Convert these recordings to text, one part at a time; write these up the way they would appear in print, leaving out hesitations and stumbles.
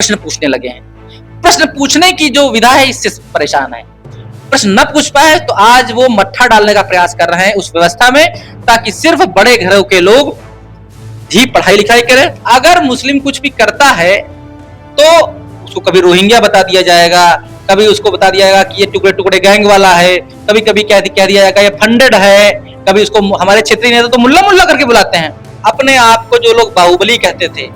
प्रश्न पूछने लगे हैं। प्रश्न पूछने की जो विधा है इससे परेशान है। प्रश्न न पूछ पाए तो आज वो मट्ठा डालने का प्रयास कर रहे हैं उस व्यवस्था में, ताकि सिर्फ बड़े घरों के लोग ही पढ़ाई लिखाई करें। अगर मुस्लिम कुछ भी करता है तो उसको कभी रोहिंग्या बता दिया जाएगा, कभी उसको बता दिया जाएगा कि ये टुकड़े टुकड़े गैंग वाला है, कभी कभी कह दिया जाएगा ये फंडेड है, कभी उसको हमारे क्षेत्रीय नेता तो मुल्ला मुल्ला करके बुलाते हैं। अपने आप को जो लोग बाहुबली कहते थे,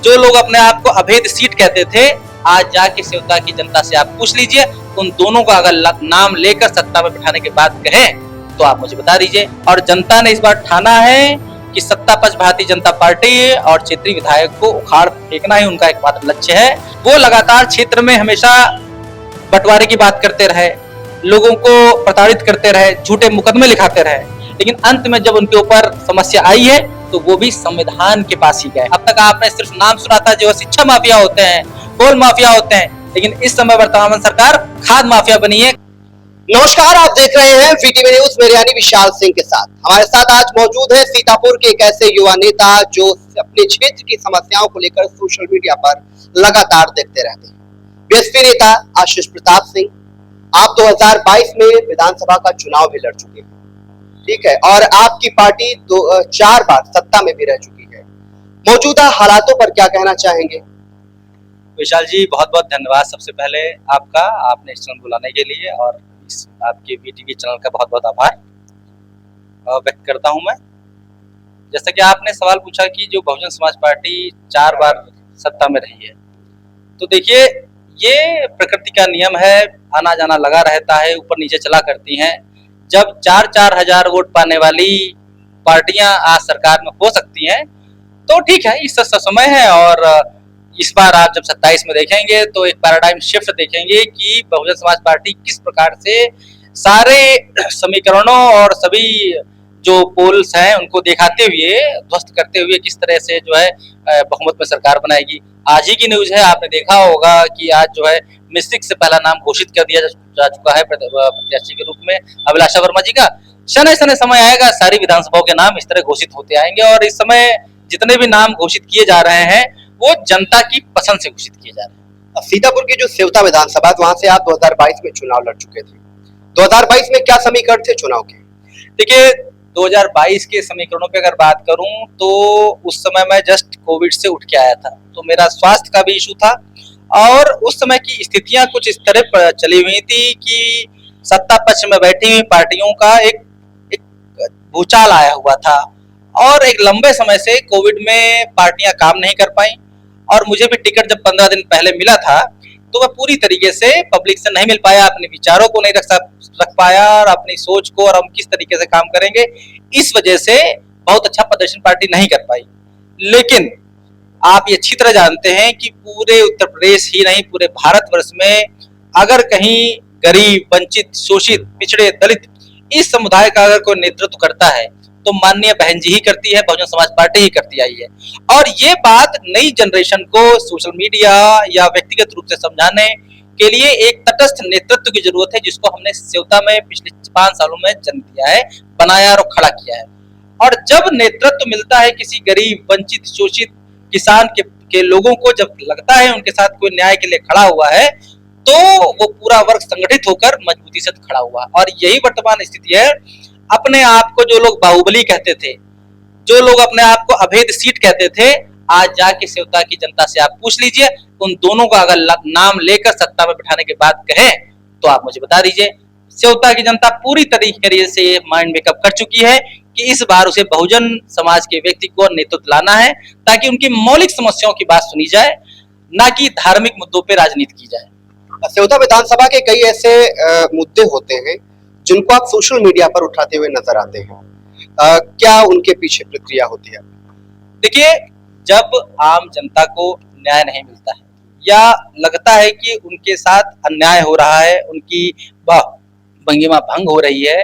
जो लोग अपने आप को अभेद सीट कहते थे, आज जाके सेवता की जनता से आप पूछ लीजिए, उन दोनों का अगर नाम लेकर सत्ता में बिठाने की बात कहें तो आप मुझे बता दीजिए। और जनता ने इस बार ठाना है कि सत्ता पक्ष भारतीय जनता पार्टी और क्षेत्रीय विधायक को उखाड़ फेंकना ही उनका एकमात्र लक्ष्य है। वो लगातार क्षेत्र में हमेशा बंटवारे की बात करते रहे, लोगों को प्रताड़ित करते रहे, झूठे मुकदमे लिखाते रहे, लेकिन अंत में जब उनके ऊपर समस्या आई है तो वो भी संविधान के पास ही गए। अब तक आपने सिर्फ नाम सुना था जो शिक्षा माफिया होते हैं, कोल माफिया होते हैं, लेकिन इस समय वर्तमान सरकार खाद माफिया बनी है। नमस्कार, आप देख रहे हैं वीटीवी न्यूज, मेरे यानी विशाल सिंह के साथ। हमारे साथ आज मौजूद है सीतापुर के एक ऐसे युवा नेता जो अपने क्षेत्र की समस्याओं को लेकर सोशल मीडिया पर लगातार देखते रहते हैं। बीएसपी नेता आशीष प्रताप सिंह, आप 2022 में विधानसभा का चुनाव भी लड़ चुके हैं, ठीक है, और आपकी पार्टी 4 बार सत्ता में भी रह चुकी है। मौजूदा हालातों पर क्या कहना चाहेंगे? विशाल जी, बहुत बहुत धन्यवाद सबसे पहले आपका, आपने इस चैनल बुलाने के लिए, और आपके वीटीवी चैनल का बहुत बहुत आभार व्यक्त करता हूं मैं। जैसा कि आपने सवाल पूछा कि जो बहुजन समाज पार्टी 4 बार सत्ता में रही है, तो देखिए ये प्रकृति का नियम है, आना जाना लगा रहता है, ऊपर नीचे चला करती हैं। जब 4-4 हजार वोट पाने वाली पार्टियां आज सरकार में हो सकती हैं तो ठीक है, इस समय है। और इस बार आप जब 27 में देखेंगे तो एक पैराडाइम शिफ्ट देखेंगे कि बहुजन समाज पार्टी किस प्रकार से सारे समीकरणों और सभी जो पोल्स हैं उनको दिखाते हुए, ध्वस्त करते हुए किस तरह से जो है बहुमत में सरकार बनाएगी। आज ही की न्यूज है, आपने देखा होगा कि आज जो है मिस्टिक से पहला नाम घोषित कर दिया जा चुका है प्रत्याशी के रूप में अभिलाषा वर्मा जी का। शनै शनै समय आएगा, सारी विधानसभाओं के नाम इस तरह घोषित होते आएंगे, और इस समय जितने भी नाम घोषित किए जा रहे हैं वो जनता की पसंद से घोषित किए जा रहे हैं। सीतापुर की जो सेवता विधानसभा, वहां से आप 2022 में चुनाव लड़ चुके थे। 2022 में क्या समीकरण थे चुनाव के? देखिए 2022 के समीकरणों पे अगर बात करूं तो उस समय मैं जस्ट कोविड से उठ के आया था, तो मेरा स्वास्थ्य का भी इशू था, और उस समय की स्थितियां कुछ इस तरह पर चली हुई थी कि सत्ता पक्ष में बैठी हुई पार्टियों का एक भूचाल आया हुआ था, और एक लंबे समय से कोविड में पार्टियां काम नहीं कर पाई, और मुझे भी टिकट जब 15 दिन पहले मिला था तो मैं पूरी तरीके से पब्लिक से नहीं मिल पाया, अपने विचारों को नहीं रख पाया, और अपनी सोच को और हम किस तरीके से काम करेंगे, इस वजह से बहुत अच्छा प्रदर्शन पार्टी नहीं कर पाई। लेकिन आप ये अच्छी तरह जानते हैं कि पूरे उत्तर प्रदेश ही नहीं, पूरे भारतवर्ष में अगर कहीं गरीब, वंचित, शोषित, पिछड़े, दलित इस समुदाय का अगर कोई नेतृत्व करता है तो माननीय बहन जी ही करती है, बहुजन समाज पार्टी ही करती आई है। और ये बात नई जनरेशन को सोशल मीडिया या व्यक्तिगत रूप से समझाने के लिए एक तटस्थ नेतृत्व की जरूरत है, जिसको हमने सेवता में पिछले 5 सालों में जन्म दिया है, बनाया और खड़ा किया है। और जब नेतृत्व मिलता है किसी गरीब, वंचित, शोषित किसान के लोगों को, जब लगता है उनके साथ कोई न्याय के लिए खड़ा हुआ है, तो वो पूरा वर्ग संगठित होकर मजबूती से खड़ा हुआ। और यही वर्तमान स्थिति है। अपने आप को जो लोग बाहुबली कहते थे, जो लोग अपने आप को अभेद सीट कहते थे, आज जाके सेवता की जनता से आप पूछ लीजिए, उन दोनों का अगर नाम लेकर सत्ता में बिठाने की बात कहें तो आप मुझे बता दीजिए। सेवता की जनता पूरी तरीके से माइंड मेकअप कर चुकी है कि इस बार उसे बहुजन समाज के व्यक्ति को नेतृत्व लाना है, ताकि उनकी मौलिक समस्याओं की बात सुनी जाए, ना कि धार्मिक मुद्दों पर राजनीति की जाए। सेवता विधानसभा के कई ऐसे मुद्दे होते हैं जिनको आप सोशल मीडिया पर उठाते हुए नजर आते हैं, क्या उनके पीछे प्रक्रिया होती है? देखिए, जब आम जनता को न्याय नहीं मिलता है या लगता है कि उनके साथ अन्याय हो रहा है, उनकी भंगिमा भंग हो रही है,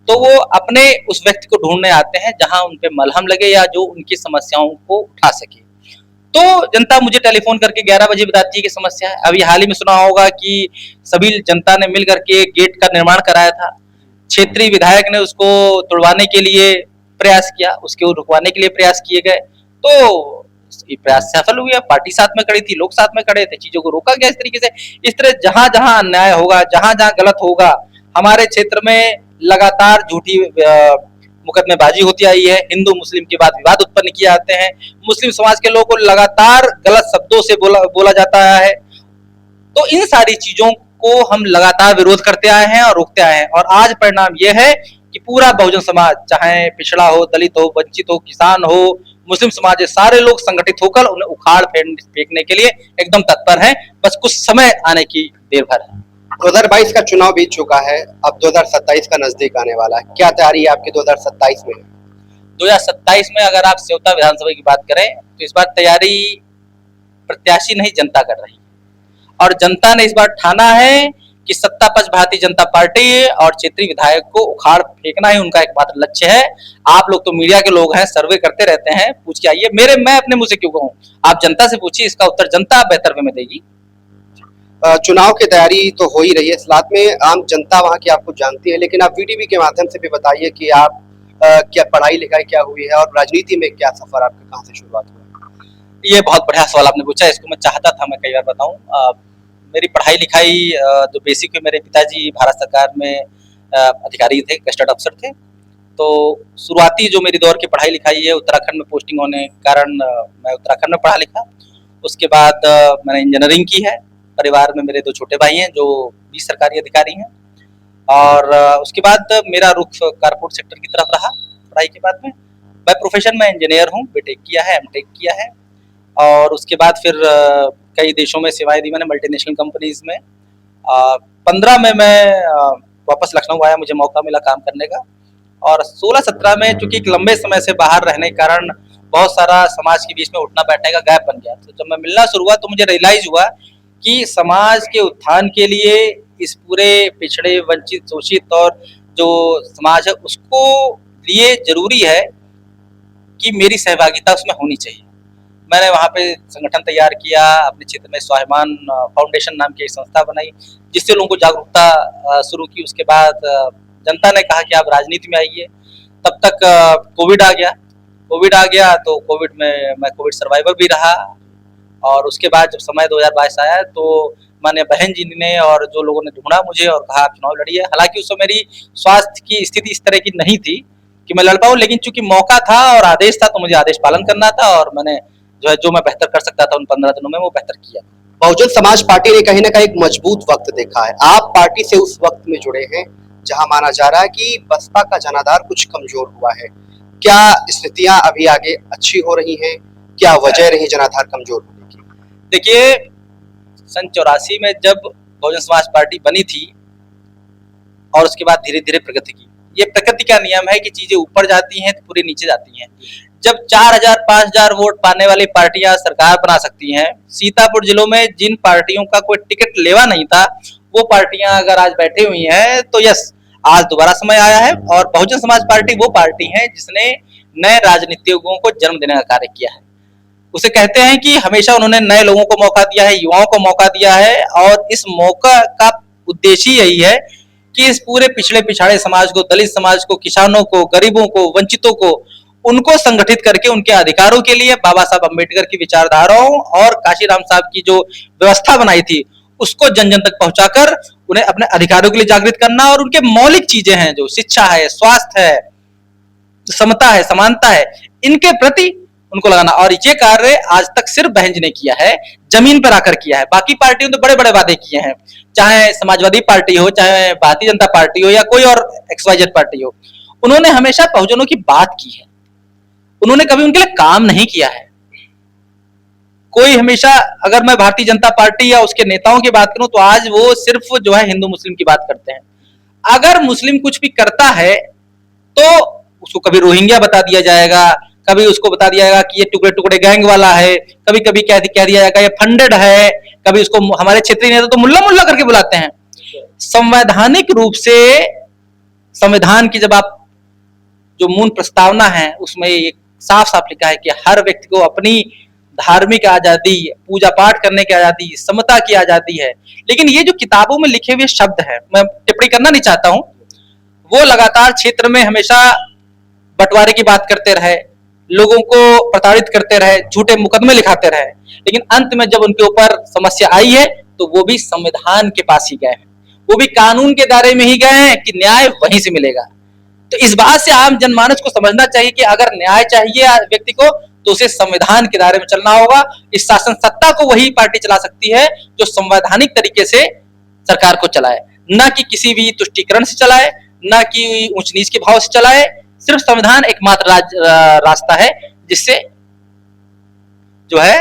तो वो अपने उस व्यक्ति को ढूंढने आते हैं जहां उन पे मलहम लगे या जो उनकी समस्याओं को उठा सके। तो जनता मुझे टेलीफोन करके 11 बजे बताती है कि समस्या है। अभी हाल ही में सुना होगा कि सभी जनता ने मिल करके गेट का निर्माण कराया था, क्षेत्रीय विधायक ने उसको तोड़वाने के लिए प्रयास किया, उसके रुकवाने के लिए प्रयास किए गए। तो ये प्रयास सफल हुआ, पार्टी साथ में खड़ी थी, लोग साथ में खड़े थे, चीजों को रोका गया इस तरीके से। इस तरह जहां जहां अन्याय होगा, जहां जहां गलत होगा, हमारे क्षेत्र में लगातार झूठी मुकदमेबाजी होती आई है। हिंदू मुस्लिम के बाद विवाद उत्पन्न किए जाते हैं, मुस्लिम समाज के लोगों को लगातार गलत शब्दों से बोला जाता है। तो इन सारी चीजों को हम लगातार विरोध करते आए हैं और रोकते आए हैं, और आज परिणाम यह है कि पूरा बहुजन समाज, चाहे पिछड़ा हो, दलित हो, वंचित हो, किसान हो, मुस्लिम समाज, सारे लोग संगठित होकर उन्हें उखाड़ फेंकने के लिए एकदम तत्पर हैं। बस कुछ समय आने की देर भर है। 2022 का चुनाव बीत चुका है, अब 2027 का नजदीक आने वाला है। क्या तैयारी है आपकी 2027 में? 2027 में अगर आप सेवता विधानसभा की बात करें तो इस बार तैयारी प्रत्याशी नहीं, जनता कर रही है। और जनता ने इस बार ठाना है कि सत्ता पक्ष भारतीय जनता पार्टी और क्षेत्रीय विधायक को उखाड़ फेंकना ही उनका एकमात्र लक्ष्य है। आप लोग तो मीडिया के लोग हैं, सर्वे करते रहते हैं, पूछ के आइए। मैं अपने मुंह से क्यों कहूं? आप जनता से पूछिए, इसका उत्तर जनता बेहतर वे में देगी। चुनाव की तैयारी तो हो ही रही है, साथ में आम जनता वहां की आपको जानती है, लेकिन आप वीटीवी के माध्यम से भी बताइए कि आप क्या पढ़ाई लिखाई क्या हुई है और राजनीति में क्या सफर आपका कहां से शुरुआत हुआ? ये बहुत बढ़िया सवाल आपने पूछा, इसको मैं चाहता था मैं कई बार बताऊं। मेरी पढ़ाई लिखाई जो बेसिक है, मेरे पिताजी भारत सरकार में अधिकारी थे, गस्टेड अफसर थे। तो शुरुआती जो मेरी दौर की पढ़ाई लिखाई है, उत्तराखंड में पोस्टिंग होने के कारण मैं उत्तराखंड में पढ़ा लिखा। उसके बाद मैंने इंजीनियरिंग की है। परिवार में मेरे दो छोटे भाई हैं जो भी सरकारी अधिकारी हैं। और उसके बाद मेरा रुख कारपोरेट सेक्टर की तरफ रहा पढ़ाई के बाद में। मैं प्रोफेशन में इंजीनियर हूँ, बीटेक किया है, एमटेक किया है। और उसके बाद फिर कई देशों में सेवाएं दी मैंने, मल्टीनेशनल कंपनीज में। 15 में मैं वापस लखनऊ आया, मुझे मौका मिला काम करने का। और 16-17 में चूंकि एक लंबे समय से बाहर रहने के कारण बहुत सारा समाज के बीच में उठना बैठने का गैप बन गया। तो जब मैं मिलना शुरू हुआ तो मुझे रियलाइज हुआ कि समाज के उत्थान के लिए इस पूरे पिछड़े, वंचित, शोषित और जो समाज है उसको लिए जरूरी है कि मेरी सहभागिता उसमें होनी चाहिए। मैंने वहाँ पे संगठन तैयार किया, अपने क्षेत्र में स्वाभिमान फाउंडेशन नाम की एक संस्था बनाई, जिससे लोगों को जागरूकता शुरू की। उसके बाद जनता ने कहा कि आप राजनीति में आइए। तब तक कोविड आ गया तो कोविड में मैं कोविड सर्वाइवर भी रहा। और उसके बाद जब समय 2022 आया तो माननीय बहन जी ने और जो लोगों ने ढूंढा मुझे और कहा आप चुनाव लड़िए। हालांकि उस समय मेरी स्वास्थ्य की स्थिति इस तरह की नहीं थी कि मैं लड़ पाऊं, लेकिन चूंकि मौका था और आदेश था तो मुझे आदेश पालन करना था, और मैंने जो मैं बेहतर कर सकता था उन 15 दिनों में वो बेहतर किया। बहुजन समाज पार्टी ने कहीं ना कहीं एक मजबूत वक्त देखा है। आप पार्टी से उस वक्त में जुड़े हैं जहां माना जा रहा है कि बसपा का जनाधार कुछ कमजोर हुआ है। क्या स्थितियां अभी आगे अच्छी हो रही हैं? क्या वजह रही जनाधार कमजोर होने की? देखिए, सन 84 में जब बहुजन समाज पार्टी बनी थी और उसके बाद धीरे धीरे प्रगति की, ये प्रकृति का नियम है कि चीजें ऊपर जाती हैं तो पूरी नीचे जाती हैं। जब 4000 5000 वोट पाने वाली पार्टियां सरकार बना सकती हैं, सीतापुर जिलों में जिन पार्टियों का कोई टिकट लेवा नहीं था वो पार्टियां अगर आज बैठी हुई हैं तो यस, आज दोबारा समय आया है। और बहुजन समाज पार्टी वो पार्टी है जिसने नए राजनीतिज्ञों को जन्म देने का कार्य किया है। उसे कहते हैं कि हमेशा उन्होंने नए लोगों को मौका दिया है, युवाओं को मौका दिया है। और इस मौका का उद्देश्य यही है कि इस पूरे पिछड़े पिछाड़े समाज को, दलित समाज को, किसानों को, गरीबों को, वंचितों को, उनको संगठित करके उनके अधिकारों के लिए बाबा साहब अम्बेडकर की विचारधाराओं और काशीराम साहब की जो व्यवस्था बनाई थी उसको जन जन तक पहुंचाकर उन्हें अपने अधिकारों के लिए जागृत करना, और उनके मौलिक चीजें हैं जो शिक्षा है, स्वास्थ्य है, समता है, समानता है, इनके प्रति उनको लगाना। और ये कार्य आज तक सिर्फ बहन जी ने किया है, जमीन पर आकर किया है। बाकी पार्टियों ने तो बड़े बड़े वादे किए हैं, चाहे समाजवादी पार्टी हो, चाहे भारतीय जनता पार्टी हो, या कोई और XYZ पार्टी हो। उन्होंने हमेशा बहुजनों की बात की है, उन्होंने कभी उनके लिए काम नहीं किया है। कोई हमेशा, अगर मैं भारतीय जनता पार्टी या उसके नेताओं की बात करूं तो आज वो सिर्फ जो है हिंदू मुस्लिम की बात करते हैं। अगर मुस्लिम कुछ भी करता है तो उसको कभी रोहिंग्या बता दिया जाएगा, कभी उसको बता दिया जाएगा कि ये टुकड़े टुकड़े गैंग वाला है, कभी कभी कह दिया जाएगा ये फंडेड है, कभी उसको हमारे क्षेत्रीय नेता तो मुल्ला मुल्ला करके बुलाते हैं। संवैधानिक रूप से संविधान की जब आप जो मूल प्रस्तावना है उसमें ये साफ साफ लिखा है कि हर व्यक्ति को अपनी धार्मिक आजादी, पूजा पाठ करने की आजादी, समता की आजादी है। लेकिन ये जो किताबों में लिखे हुए शब्द है, मैं टिप्पणी करना नहीं चाहता हूं, वो लगातार क्षेत्र में हमेशा बंटवारे की बात करते रहे, लोगों को प्रताड़ित करते रहे, झूठे मुकदमे लिखाते रहे, लेकिन अंत में जब उनके ऊपर समस्या आई है तो वो भी संविधान के पास ही गए हैं, वो भी कानून के दायरे में ही गए हैं कि न्याय वहीं से मिलेगा। तो इस बात से आम जनमानस को समझना चाहिए कि अगर न्याय चाहिए व्यक्ति को तो उसे संविधान के दायरे में चलना होगा। इस शासन सत्ता को वही पार्टी चला सकती है जो संवैधानिक तरीके से सरकार को चलाए, न कि किसी भी तुष्टीकरण से चलाए, न कि ऊंच नीच के भाव से चलाए। सिर्फ संविधान एकमात्र रास्ता है जिससे जो है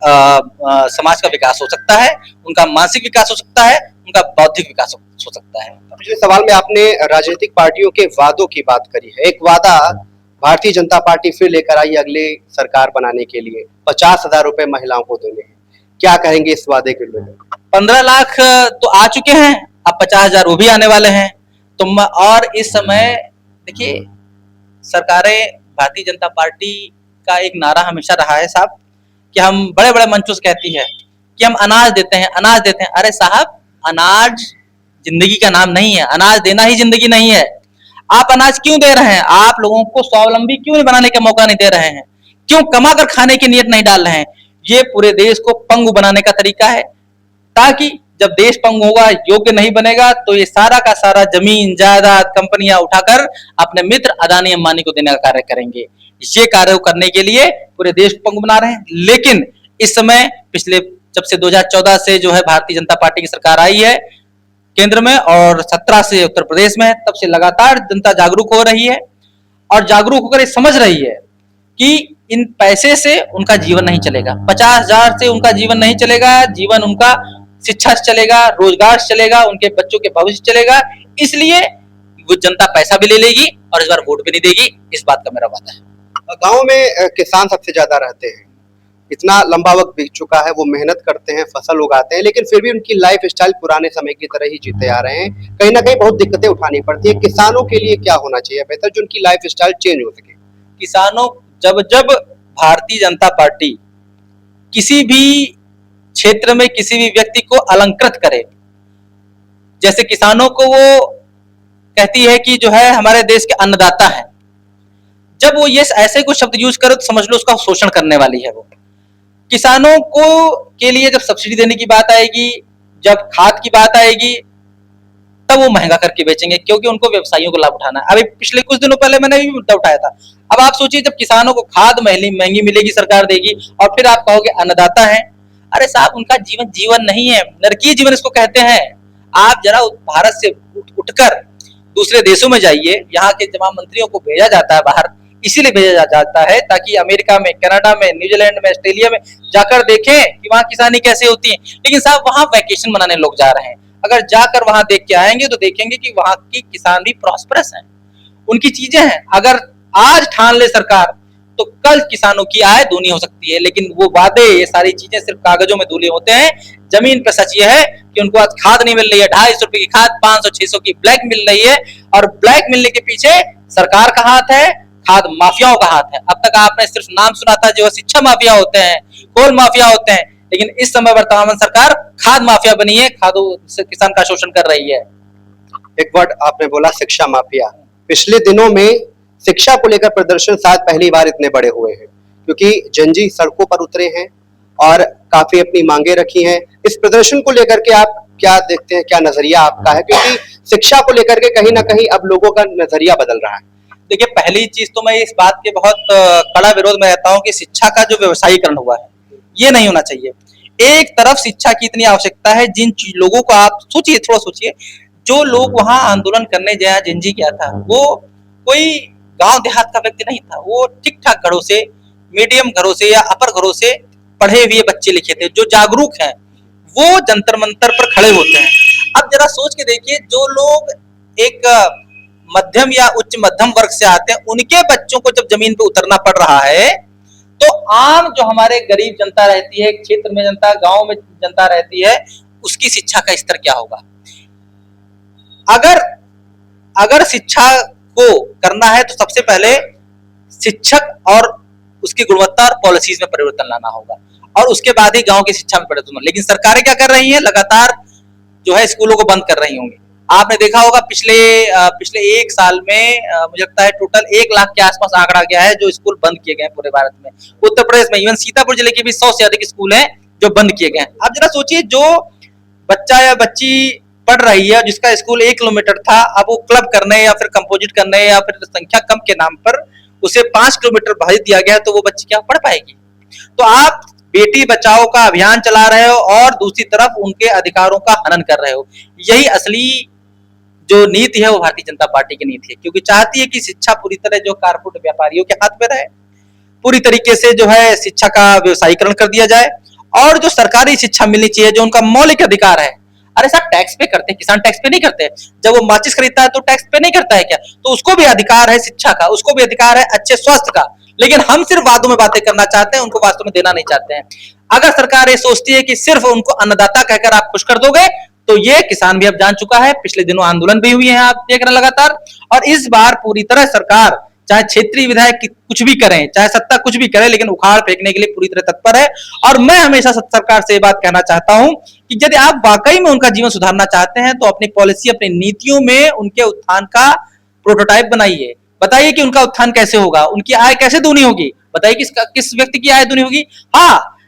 समाज का विकास हो सकता है, उनका मानसिक विकास हो सकता है, उनका बौद्धिक विकास हो सकता है। पिछले सवाल में आपने राजनीतिक पार्टियों के वादों की बात करी है। एक वादा भारतीय जनता पार्टी फिर लेकर आई अगली सरकार बनाने के लिए, 50,000 रुपए महिलाओं को देने हैं। क्या कहेंगे इस वादे के लिए? 15 लाख तो आ चुके हैं, अब 50,000 वो भी आने वाले हैं। तो और इस समय देखिए, सरकारें, भारतीय जनता पार्टी का एक नारा हमेशा रहा है साहब कि हम बड़े बड़े मंचों से कहती है कि हम अनाज देते हैं, अनाज देते हैं। अरे साहब, अनाज जिंदगी का नाम नहीं है, अनाज देना ही जिंदगी नहीं है। आप अनाज क्यों दे रहे हैं? आप लोगों को स्वावलंबी क्यों नहीं बनाने का मौका नहीं दे रहे हैं? क्यों कमा कर खाने की नीयत नहीं डाल रहे हैं? ये पूरे देश को पंगु बनाने का तरीका है, ताकि जब देश पंगु होगा, योग्य नहीं बनेगा, तो ये सारा का सारा जमीन जायदाद कंपनियां उठाकर अपने मित्र अदानी अंबानी को देने का कार्य करेंगे। ये कार्य करने के लिए पूरे देश को पंगु बना रहे हैं। लेकिन इस समय पिछले जब से 2014 से जो है भारतीय जनता पार्टी की सरकार आई है केंद्र में, और 17 से उत्तर प्रदेश में, तब से लगातार जनता जागरूक हो रही है और जागरूक होकर ये समझ रही है कि इन पैसे से उनका जीवन नहीं चलेगा, 50,000 से उनका जीवन नहीं चलेगा। जीवन उनका शिक्षा से चलेगा, रोजगार से चलेगा, उनके बच्चों के भविष्य चलेगा। इसलिए वो जनता पैसा भी ले लेगी और इस बार वोट भी नहीं देगी। इस बात का मेरा वादा है। गांव में किसान सबसे ज्यादा रहते हैं, इतना लंबा वक्त बीत चुका है, वो मेहनत करते हैं, फसल उगाते हैं, लेकिन फिर भी उनकी लाइफ स्टाइल पुराने समय की तरह ही जीते आ रहे हैं। कहीं ना कहीं बहुत दिक्कतें उठानी पड़ती है। किसानों के लिए क्या होना चाहिए बेहतर जो उनकी लाइफ स्टाइल चेंज हो सके? किसानों, जब जब भारतीय जनता पार्टी किसी भी क्षेत्र में किसी भी व्यक्ति को अलंकृत करे, जैसे किसानों को वो कहती है कि जो है हमारे देश के अन्नदाता हैं, जब वो ये ऐसे कुछ शब्द यूज करे तो समझ लो उसका शोषण करने वाली है वो। किसानों को के लिए जब सब्सिडी देने की बात आएगी, जब खाद की बात आएगी, तब वो महंगा करके बेचेंगे, क्योंकि उनको व्यवसायियों को लाभ उठाना है। अभी पिछले कुछ दिनों पहले मैंने भी मुद्दा उठाया था। अब आप सोचिए, जब किसानों को खाद महंगी मिलेगी, सरकार देगी, और फिर आप कहोगे अन्नदाता है। अरे साहब, उनका जीवन जीवन नहीं है, नरकीय जीवन इसको कहते हैं। आप जरा भारत से उठकर दूसरे देशों में जाइए, यहाँ के तमाम मंत्रियों को भेजा जाता है बाहर, इसीलिए भेजा जाता है ताकि अमेरिका में, कनाडा में, न्यूजीलैंड में, ऑस्ट्रेलिया में जाकर देखें कि वहाँ किसानी कैसे होती है। लेकिन साहब, वहाँ वैकेशन मनाने लोग जा रहे हैं। अगर जाकर वहां देख के आएंगे तो देखेंगे कि वहां की किसान भी प्रॉस्परस हैं, उनकी चीजें हैं। अगर आज ठान ले सरकार तो कल किसानों की आय दूनी हो सकती है। लेकिन वो वादे, ये सारी चीजें सिर्फ कागजों में धुले होते हैं। जमीन पर सच ये है कि उनको आज खाद नहीं मिल रही है, 250 रुपए की खाद 500-600 की ब्लैक मिल रही है, और ब्लैक मिलने के पीछे सरकार का हाथ है, खाद माफियाओं का हाथ है। अब तक आपने सिर्फ नाम सुना था, जो शिक्षा माफिया होते हैं, कोल माफिया होते हैं, लेकिन इस समय वर्तमान सरकार खाद माफिया बनी है, खादों से किसान का शोषण कर रही है। एक वर्ड आपने बोला, शिक्षा माफिया। पिछले दिनों में शिक्षा को लेकर प्रदर्शन शायद पहली बार इतने बड़े हुए हैं, क्योंकि जनजी सड़कों पर उतरे हैं और काफी अपनी मांगे रखी हैं। इस प्रदर्शन को लेकर के आप क्या देखते हैं, क्या नजरिया आपका है? क्योंकि शिक्षा को लेकर के कहीं ना कहीं अब लोगों का नजरिया बदल रहा है। देखिए, पहली चीज तो मैं इस बात के बहुत कड़ा विरोध में रहता हूँ कि शिक्षा का जो व्यवसायीकरण हुआ है, ये नहीं होना चाहिए। एक तरफ शिक्षा की इतनी आवश्यकता है, जिन लोगों को आप सोचिए, थोड़ा सोचिए, जो लोग वहां आंदोलन करने गया, जिंजी किया था, वो कोई गांव देहात का व्यक्ति नहीं था। वो ठीक ठाक घरों से, मीडियम घरों से या अपर घरों से पढ़े हुए बच्चे लिखे थे, जो जागरूक हैं, वो जंतर मंतर पर खड़े होते हैं। अब जरा सोच के देखिए, जो लोग एक मध्यम या उच्च मध्यम वर्ग से आते हैं, उनके बच्चों को जब जमीन पे उतरना पड़ रहा है, तो आम जो हमारे गरीब जनता रहती है, क्षेत्र में जनता, गांव में जनता रहती है, उसकी शिक्षा का स्तर क्या होगा? अगर शिक्षा को करना है तो सबसे पहले शिक्षक और उसकी गुणवत्ता और पॉलिसीज में परिवर्तन लाना होगा, और उसके बाद ही गांव की शिक्षा में परिवर्तन होगा। लेकिन सरकारें क्या कर रही हैं? लगातार जो है स्कूलों को बंद कर रही होंगी। आपने देखा होगा पिछले एक साल में मुझे लगता है टोटल 1 लाख के आसपास आंकड़ा गया है जो स्कूल बंद किए गए हैं पूरे भारत में। उत्तर प्रदेश में इवन सीतापुर जिले के भी 100 से अधिक स्कूल हैं जो बंद किए गए हैं। आप जरा सोचिए, जो बच्चा या बच्ची पढ़ रही है जिसका स्कूल 1 किलोमीटर था, अब वो क्लब करने या फिर कंपोजिट करने या फिर संख्या कम के नाम पर उसे 5 किलोमीटर भेज दिया गया, तो वो बच्ची क्या पढ़ पाएगी? तो आप बेटी बचाओ का अभियान चला रहे हो और दूसरी तरफ उनके अधिकारों का हनन कर रहे हो। यही असली जो नीति है वो भारतीय जनता पार्टी की नीति है, क्योंकि चाहती है कि शिक्षा पूरी तरह जो कारपोरेट व्यापारियों के हाथ में रहे, पूरी तरीके से जो है शिक्षा का व्यवसायीकरण कर दिया जाए और जो सरकारी शिक्षा मिलनी चाहिए, जो उनका मौलिक अधिकार है। अरे साहब, टैक्स पे करते हैं, किसान टैक्स पे नहीं करते? जब वो माचिस खरीदता है तो टैक्स पे नहीं करता है क्या? तो उसको भी अधिकार है शिक्षा का, उसको भी अधिकार है अच्छे स्वास्थ्य का। लेकिन हम सिर्फ वादों में बातें करना चाहते हैं, उनको वास्तव में देना नहीं चाहते हैं। अगर सरकार ये सोचती है कि सिर्फ उनको अन्नदाता कहकर आप खुश कर दोगे, तो ये किसान भी अब जान चुका है। पिछले दिनों आंदोलन भी हुए हैं, आप देख रहे हैं लगातार। और इस बार पूरी तरह सरकार, चाहे क्षेत्रीय विधायक कुछ भी करें, चाहे सत्ता कुछ भी करे, लेकिन उखाड़ फेंकने के लिए पूरी तरह तत्पर है। और मैं हमेशा सरकार से ये बात कहना चाहता हूं कि यदि आप वाकई में उनका जीवन सुधारना चाहते हैं तो अपनी पॉलिसी, अपनी नीतियों में उनके उत्थान का प्रोटोटाइप बनाइए। बताइए कि उनका उत्थान कैसे होगा, उनकी आय कैसे दूनी होगी, बताइए किस व्यक्ति की आय दूनी होगी। हाँ,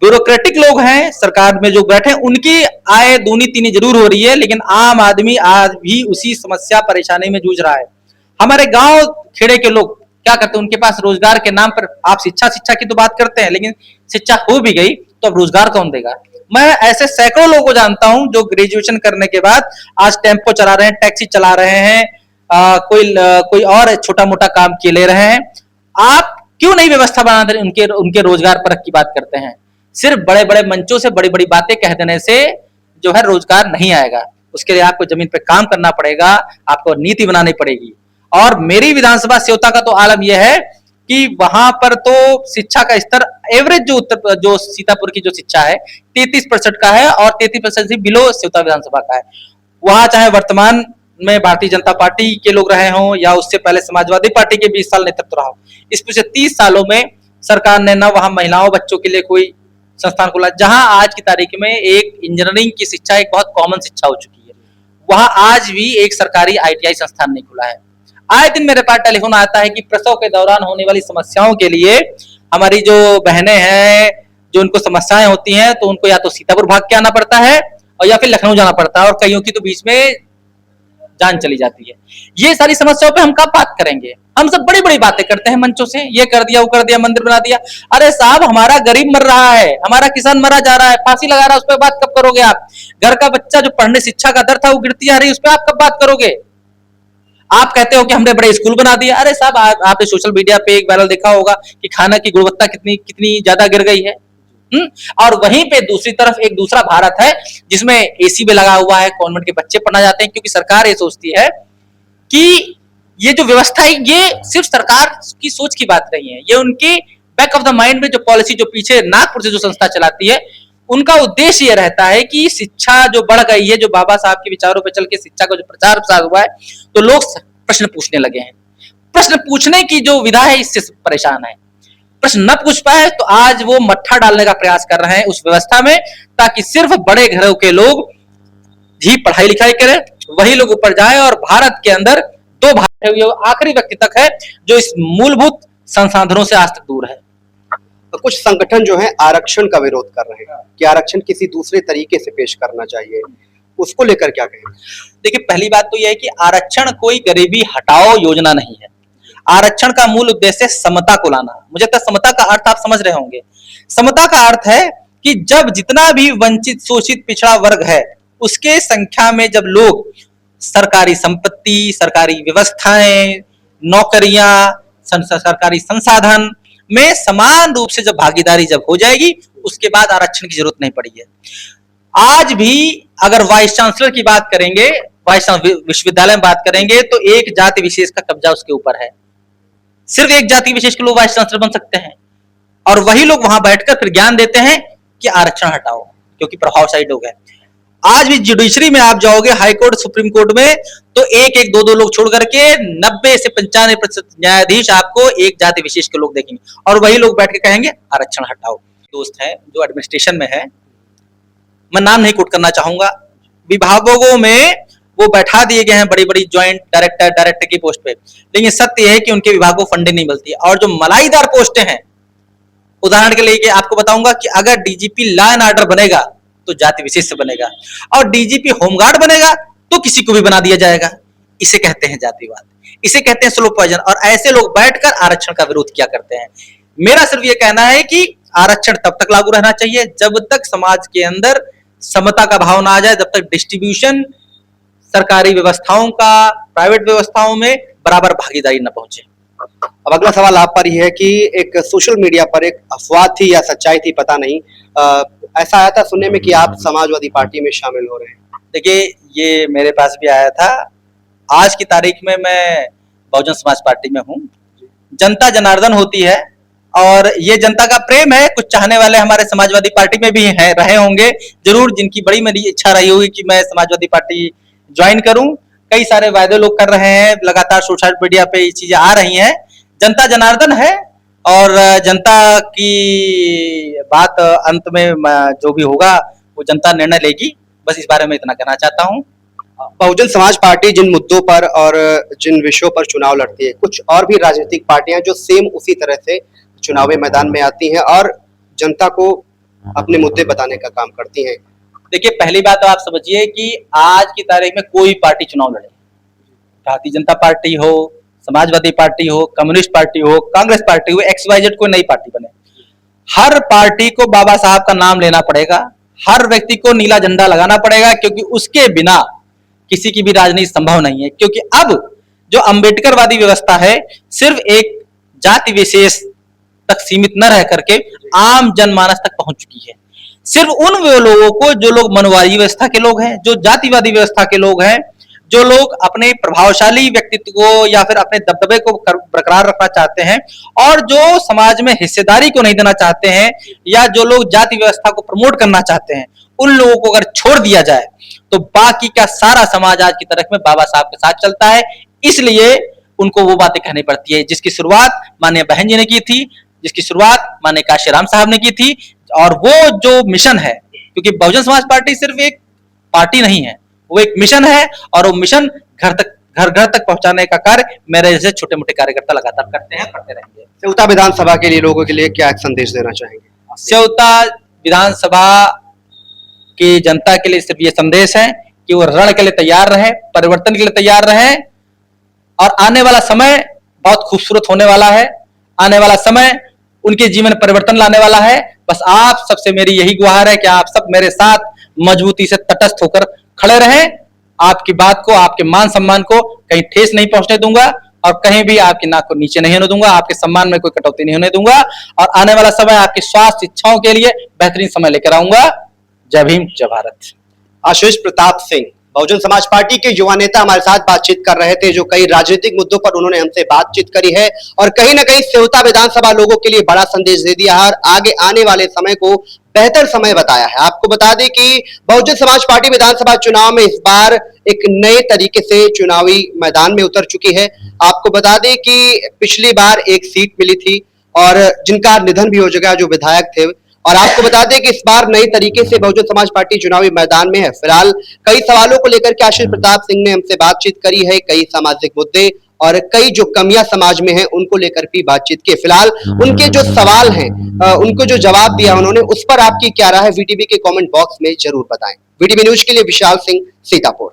ब्यूरोक्रेटिक लोग हैं सरकार में जो बैठे, उनकी आय दूनी तीनी जरूर हो रही है, लेकिन आम आदमी आज भी उसी समस्या परेशानी में जूझ रहा है। हमारे गांव खेड़े के लोग क्या करते हैं, उनके पास रोजगार के नाम पर आप शिक्षा की तो बात करते हैं, लेकिन शिक्षा हो भी गई तो अब रोजगार कौन देगा? मैं ऐसे सैकड़ों लोगों को जानता हूं जो ग्रेजुएशन करने के बाद आज टेम्पो चला रहे हैं, टैक्सी चला रहे हैं, कोई और छोटा मोटा काम किए ले रहे हैं। आप क्यों नहीं व्यवस्था बना दे? उनके रोजगार परख की बात करते हैं। सिर्फ बड़े बड़े मंचों से बड़ी बड़ी बातें कह देने से जो है रोजगार नहीं आएगा। उसके लिए आपको जमीन पे काम करना पड़ेगा, आपको नीति बनानी पड़ेगी। और मेरी विधानसभा सेवता का तो आलम यह है कि वहां पर तो शिक्षा का स्तर एवरेज जो सीतापुर की जो शिक्षा है 33% का है और 33% से बिलो सेवता विधानसभा का है। वहां चाहे वर्तमान में भारतीय जनता पार्टी के लोग रहे हों या उससे पहले समाजवादी पार्टी के 20 साल नेतृत्व रहा हो, इस पिछले 30 सालों में सरकार ने न वहां महिलाओं बच्चों के लिए कोई संस्थान खोला। जहां आज की तारीख में एक इंजीनियरिंग की शिक्षा एक बहुत कॉमन शिक्षा हो चुकी है, वहां आज भी एक सरकारी ITI संस्थान नहीं खुला है। आए दिन मेरे पास टेलीफोन आता है कि प्रसव के दौरान होने वाली समस्याओं के लिए हमारी जो बहनें हैं, जो उनको समस्याएं होती हैं, तो उनको या तो सीतापुर भाग के आना पड़ता है और या फिर लखनऊ जाना पड़ता है, और कईयों की तो बीच में जान चली जाती है। ये सारी समस्याओं पे हम कब बात करेंगे? हम सब बड़ी बड़ी बातें करते हैं मंचों से, ये कर दिया, वो कर दिया, मंदिर बना दिया। अरे साहब, हमारा गरीब मर रहा है, हमारा किसान मरा जा रहा है, फांसी लगा रहा है, उस पर बात कब करोगे आप? घर का बच्चा जो पढ़ने शिक्षा का दर था वो गिरती जा रही है, उस पर आप कब बात करोगे? आप कहते हो कि हमने बड़े स्कूल बना दिया। अरे साहब, आपने सोशल मीडिया पे एक वायरल देखा होगा कि खाना की गुणवत्ता कितनी ज्यादा गिर गई है। और वहीं पे दूसरी तरफ एक दूसरा भारत है जिसमें AC भी लगा हुआ है, कॉन्वेंट के बच्चे पढ़ना जाते हैं, क्योंकि सरकार ये सोचती है कि ये जो व्यवस्था है ये सिर्फ सरकार की सोच की बात नहीं है, ये उनकी बैक ऑफ द माइंड में जो पॉलिसी, जो पीछे नागपुर से जो संस्था चलाती है, उनका उद्देश्य ये रहता है कि शिक्षा जो बढ़ गई है, जो बाबा साहब के विचारों पर चल के शिक्षा का जो प्रचार प्रसार हुआ है, तो लोग प्रश्न पूछने लगे हैं। प्रश्न पूछने की जो विधा है इससे परेशान है। प्रश्न न पूछ पाए तो आज वो मट्ठा डालने का प्रयास कर रहे हैं उस व्यवस्था में, ताकि सिर्फ बड़े घरों के लोग ही पढ़ाई लिखाई करें, वही लोग ऊपर जाए और भारत के अंदर दो भारत हुए आखिरी व्यक्ति तक है जो इस मूलभूत संसाधनों से आज तक दूर है। तो कुछ संगठन जो है आरक्षण का विरोध कर रहे हैं कि आरक्षण किसी दूसरे तरीके से पेश करना चाहिए, उसको लेकर क्या कहें? देखिए, पहली बात तो यह है कि आरक्षण कोई गरीबी हटाओ योजना नहीं है। आरक्षण का मूल उद्देश्य समता को लाना। मुझे लगता है समता का अर्थ आप समझ रहे होंगे। समता का अर्थ है कि जब जितना भी वंचित, शोषित, पिछड़ा वर्ग है, उसके संख्या में जब लोग सरकारी संपत्ति, सरकारी व्यवस्थाएं, नौकरियां, सरकारी संसाधन में समान रूप से जब भागीदारी जब हो जाएगी, उसके बाद आरक्षण की जरूरत नहीं पड़ी है। आज भी अगर वाइस चांसलर की बात करेंगे, वाइस विश्वविद्यालय में बात करेंगे, तो एक जाति विशेष का कब्जा उसके ऊपर है। सिर्फ एक जाति विशेष के लोग वाइस चांसलर बन सकते हैं और वही लोग वहां बैठकर फिर ज्ञान देते हैं कि आरक्षण हटाओ, क्योंकि प्रभावशाली लोग हैं। आज भी जुडिशरी में आप जाओगे, हाई कोर्ट, सुप्रीम कोर्ट में, तो एक दो लोग छोड़ करके 90 से 95% न्यायाधीश आपको एक जाति विशेष के लोग देखेंगे और वही लोग बैठ के कहेंगे आरक्षण हटाओ। दोस्त है जो एडमिनिस्ट्रेशन में है, मैं नाम नहीं कोट करना चाहूंगा, विभागों में वो बैठा दिए गए हैं बड़ी बड़ी ज्वाइंट डायरेक्टर की पोस्ट पे, लेकिन सत्य यह है कि उनके विभाग को फंडिंग नहीं मिलती। और जो मलाईदार पोस्टें हैं, उदाहरण के लिए आपको बताऊंगा कि अगर डीजीपी लॉ एंड ऑर्डर बनेगा तो जाति विशेष से बनेगा, और डीजीपी होमगार्ड बनेगा तो किसी को भी बना दिया जाएगा। इसे कहते हैं जातिवाद, इसे कहते हैं स्लो पॉइजन। और ऐसे लोग बैठकर आरक्षण का विरोध किया करते हैं। मेरा सिर्फ ये कहना है कि आरक्षण तब तक लागू रहना चाहिए जब तक समाज के अंदर समता का भाव ना आ जाए, जब तक डिस्ट्रीब्यूशन सरकारी व्यवस्थाओं का प्राइवेट व्यवस्थाओं में बराबर भागीदारी न पहुंचे। अब अगला सवाल आप पर ही है कि एक सोशल मीडिया पर एक अफवाह थी या सच्चाई थी पता नहीं, ऐसा आया था सुनने में कि आप समाजवादी पार्टी में शामिल हो रहे हैं। देखिए, ये मेरे पास भी आया था। आज की तारीख में मैं बहुजन समाज पार्टी में हूँ। जनता जनार्दन होती है और ये जनता का प्रेम है। कुछ चाहने वाले हमारे समाजवादी पार्टी में भी हैं, रहे होंगे जरूर, जिनकी बड़ी मेरी इच्छा रही होगी कि मैं समाजवादी पार्टी ज्वाइन करूं। कई सारे वायदे लोग कर रहे हैं, लगातार सोशल मीडिया पे ये चीजें आ रही हैं। जनता जनार्दन है और जनता की बात अंत में जो भी होगा वो जनता निर्णय लेगी। बस इस बारे में इतना कहना चाहता हूँ। बहुजन समाज पार्टी जिन मुद्दों पर और जिन विषयों पर चुनाव लड़ती है, कुछ और भी राजनीतिक पार्टियां जो सेम उसी तरह से चुनावी मैदान में आती हैं और जनता को अपने मुद्दे बताने का काम करती हैं। देखिए, पहली बात तो आप समझिए कि आज की तारीख में कोई पार्टी चुनाव लड़े, भारतीय जनता पार्टी हो, समाजवादी पार्टी हो, कम्युनिस्ट पार्टी हो, कांग्रेस पार्टी हो, XYZ कोई नई पार्टी बने, हर पार्टी को बाबा साहब का नाम लेना पड़ेगा, हर व्यक्ति को नीला झंडा लगाना पड़ेगा, क्योंकि उसके बिना किसी की भी राजनीति संभव नहीं है। क्योंकि अब जो अंबेडकरवादी व्यवस्था है सिर्फ एक जाति विशेष तक सीमित न रह करके आम जनमानस तक पहुंच चुकी है। सिर्फ उन लोगों को, जो लोग मनवादी व्यवस्था के लोग हैं, जो जातिवादी व्यवस्था के लोग हैं, जो लोग अपने प्रभावशाली व्यक्तित्व को या फिर अपने दबदबे को बरकरार रखना चाहते हैं और जो समाज में हिस्सेदारी को नहीं देना चाहते हैं, या जो लोग जाति व्यवस्था को प्रमोट करना चाहते हैं, उन लोगों को अगर छोड़ दिया जाए तो बाकी का सारा समाज आज की तारीख में बाबा साहब के साथ चलता है। इसलिए उनको वो बातें कहनी पड़ती है जिसकी शुरुआत माननीय बहन जी ने की थी, जिसकी शुरुआत माननीय काशीराम साहब ने की थी। और वो जो मिशन है, क्योंकि बहुजन समाज पार्टी सिर्फ एक पार्टी नहीं है, वो एक मिशन है, और वो मिशन घर घर तक पहुंचाने का कार्य मेरे जैसे छोटे मोटे कार्यकर्ता लगातार करते हैं, करते रहेंगे। सेवता विधानसभा के लिए लोगों के लिए क्या संदेश देना चाहेंगे? सेवता विधानसभा की जनता के लिए सिर्फ ये संदेश है कि वो रण के लिए तैयार रहे, परिवर्तन के लिए तैयार रहे, और आने वाला समय बहुत खूबसूरत होने वाला है। आने वाला समय उनके जीवन में परिवर्तन लाने वाला है। बस आप सबसे मेरी यही गुहार है कि आप सब मेरे साथ मजबूती से तटस्थ होकर खड़े रहें। आपकी बात को, आपके मान सम्मान को कहीं ठेस नहीं पहुंचने दूंगा और कहीं भी आपकी नाक को नीचे नहीं होने दूंगा, आपके सम्मान में कोई कटौती नहीं होने दूंगा, और आने वाला समय आपकी स्वास्थ्य इच्छाओं के लिए बेहतरीन समय लेकर आऊंगा। जय भीम, जय भारत। आशीष प्रताप सिंह, बहुजन समाज पार्टी के युवा नेता, हमारे साथ बातचीत कर रहे थे, जो कई राजनीतिक मुद्दों पर उन्होंने हमसे बातचीत करी है और कहीं ना कहीं सेवता विधानसभा लोगों के लिए बड़ा संदेश दे दिया है और आगे आने वाले समय को बेहतर समय बताया है। आपको बता दें कि बहुजन समाज पार्टी विधानसभा चुनाव में इस बार एक नए तरीके से चुनावी मैदान में उतर चुकी है। आपको बता दें कि पिछली बार एक सीट मिली थी और जिनका निधन भी हो चुका, जो विधायक थे, और आपको बता दें कि इस बार नई तरीके से बहुजन समाज पार्टी चुनावी मैदान में है। फिलहाल कई सवालों को लेकर के आशीष प्रताप सिंह ने हमसे बातचीत करी है, कई सामाजिक मुद्दे और कई जो कमियां समाज में हैं उनको लेकर भी बातचीत की। फिलहाल उनके जो सवाल हैं, उनको जो जवाब दिया उन्होंने, उस पर आपकी क्या राय है, वीटीवी के कमेंट बॉक्स में जरूर बताएं। वीटीवी न्यूज के लिए विशाल सिंह, सीतापुर।